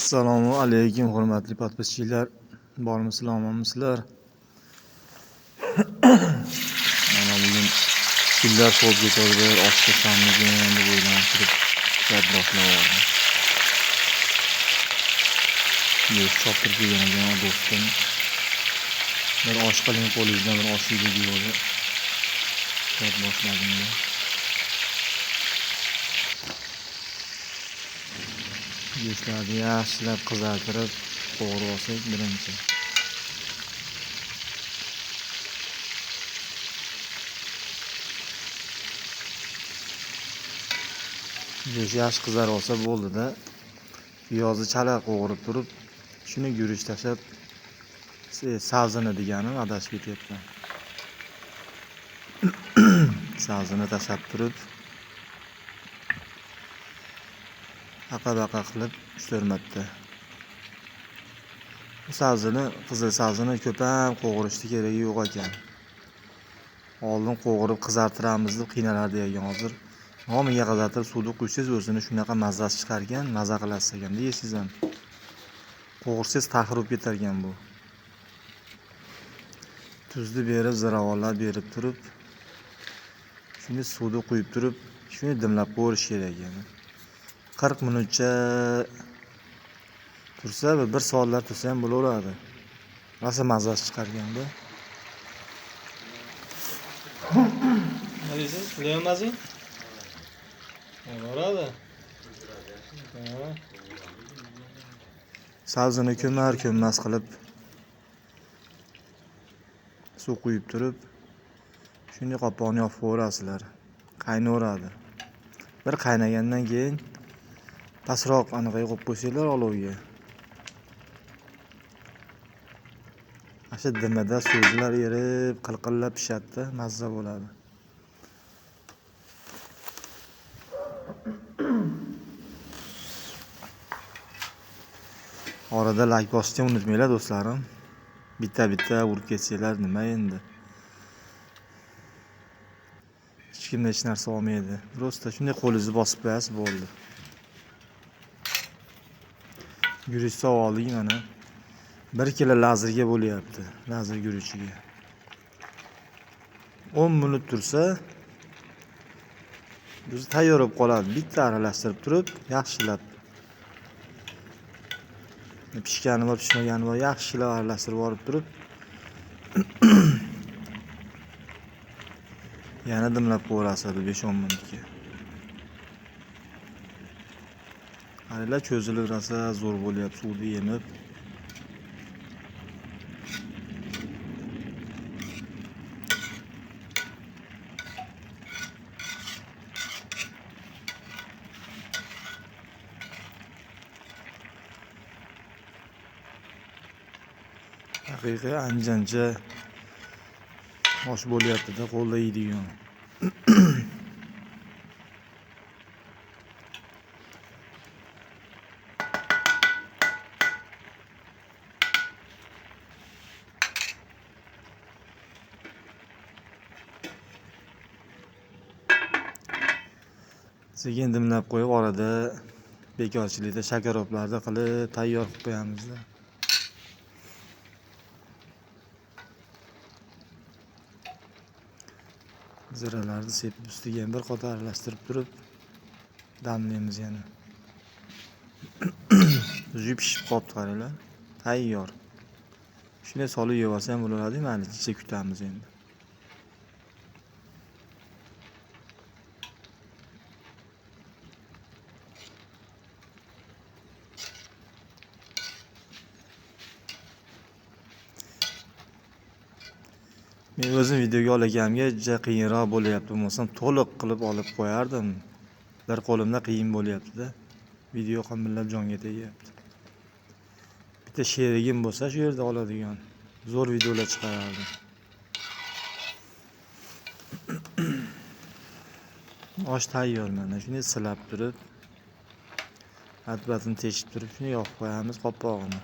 Assalomu alaykum hurmatli podpischilar. Bormisizlar, omonmisizlar? Mana bugun kunlar so'p ketadi, oshga sammigan deb o'ylab turib gap boshladim. Yo'q, choptirib kelgan ekan do'stim. Bir osh qiling qo'lingizdan, bir osh yeylik deydi. Gap boshladim. Go'shtlarni yaxshilab qizartirib qo'yib olsak birinchi. Go'sht yaxshi qizarib olsa bo'ldi-da. Piyozni chala qo'g'irib turib, shuni guruch tashlab sabzini deganim adashib ketyapman. Sabzini tashlab turib, aqa-baqa qilib 3-4 marta. Bu sabzini, qizil sabzini ko'p ham qo'g'irishni keragi yo'q ekan. Oldin qo'g'irib qizartiramiz deb qiynalardi ekan. Hozir nomiga qizartirib suvda quysangiz o'zini shunaqa mazasi chiqar ekan, maza qilasiz ekan. Deysiz ham. Qo'g'irsangiz taxir bo'lib ketar ekan bu. Tuzni berib, ziravorlar berib turib, shuni suvda quyib turib, shuni dimlab qo'yish kerak ekan. 40 minutcha tursa, 1 soatlar tursa ham bo'laveradi. Rosa mazasi chiqar ekan-da. Ne diyorsun? Kullanılmaz mı? Orada. Sabzini ko'mar-ko'mmas qilib suv quyib turib, shuni qopqonni yopib qo'yasizlar. Qaynaveradi. Bir qaynagandan keyin pastroq aniqay qo'yib qo'ysanglar olovga. Asha dimida suvlar erib, qilqillab pishadi, mazza bo'ladi. Orada like bosishni unutmanglar do'stlarim. Bitta urib ketsanglar nima endi? Hech kim hech narsa olmaydi. Prosta shunday qo'lingizni bosib qo'yasiz bo'ldi. Guruch oldik mana. 1 kilo lazerga bo'lyapti. Lazer guruchiga. 10 minut tursa biz tayyor bo'lib qoladi. Bitta aralashtirib turib, yaxshilab pishgani va pishmagani va yaxshilab aralashtirib olib turib yana dimlab qo'yasiz 5-10 minutga. Qaranglar, cho'zilib rosa zo'r bo'lyapti suvni yemib. Haqiqiy anjancha osh bo'lyapti-da, qo'lda yeydigan. Sekin dimlab qo'yib, orada bekorchilikda shakaroplarni qilib tayyor qilib qo'yamiz-da. Ziralarni sepib ustiga bir qator aralashtirib turib damlaymiz yana. Juy pishib qolibdi, qaranglar. Tayyor. Shunday solib yeb olsa ham bo'laveradi, mayli, kecha kutamiz endi. Men o'zim videoga olganimga juda qiyinroq bo'lyapti. Bo'lmasam to'liq qilib olib qo'yardim. Bir qo'limda qiyin bo'lyapti-da. Video qamillab jonga tegyapti. Bitta sherigim bo'lsa shu yerda oladigan zo'r videolar chiqarardim. Osh tayyor mana. Shuni silab turib, atbatini teshib turib, shuni yopib qo'yamiz qopqog'ini.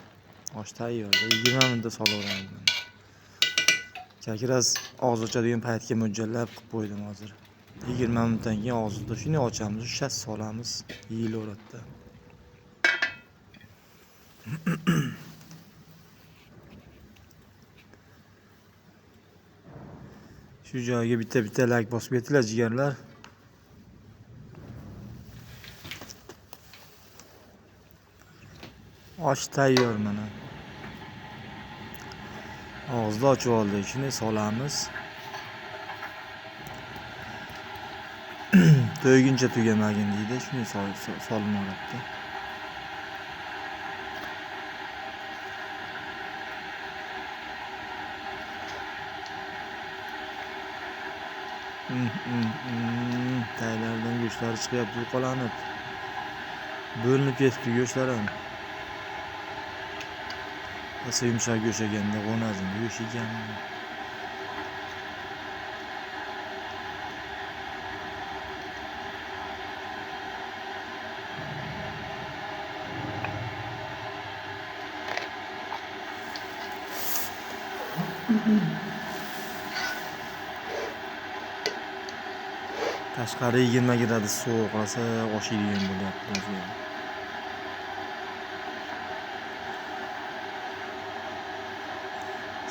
Osh tayyor. 20 minutda solaveramiz. Kakras og'iz ochadigan paytga mo'ljallab qilib qo'ydim hozir. 20 minutdan keyin og'zida shuni ochamiz, shas solamiz, yeyilaveradi. Shu joyga bitta like bosib ketinglar jigarlar. Osh tayyor mana. Og'izni ochib oldik. Shuni solamiz. To'yguncha tugamagin deydi. Shuni solinmoqda. Taylardan go'shtlari chiqyapti, yuqolanib. Bo'linib ketdi go'shtlar ham. Asa yumshoq go'sht ekanda, g'onazin go'sht ekan. Tashqari 20 gradus sovuq olsa oshiydigan bo'lyapti o'zi.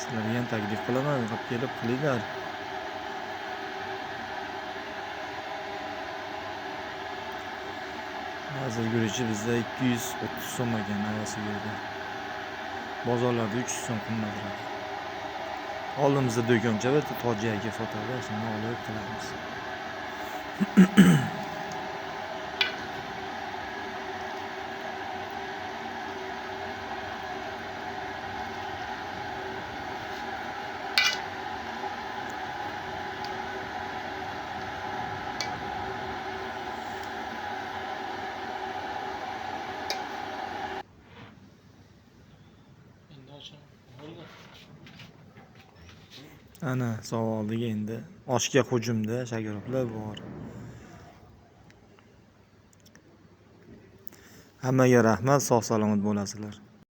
Sizlarga ham taklif qilaman, qilib kelib qilinglar. Hozir guruchi bizda 230 so'm ekan havosiga. Bozorlarda 300 so'm qimmatroq. Oldimizda do'koncha va tojiyaga sotadi, shuni olib qilamiz. Endi ocham. Bo'ldi. Ana savoldiga endi oshga hujumda shakaroblar bor. Hammaga rahmat, sog' salomat bo'lasizlar.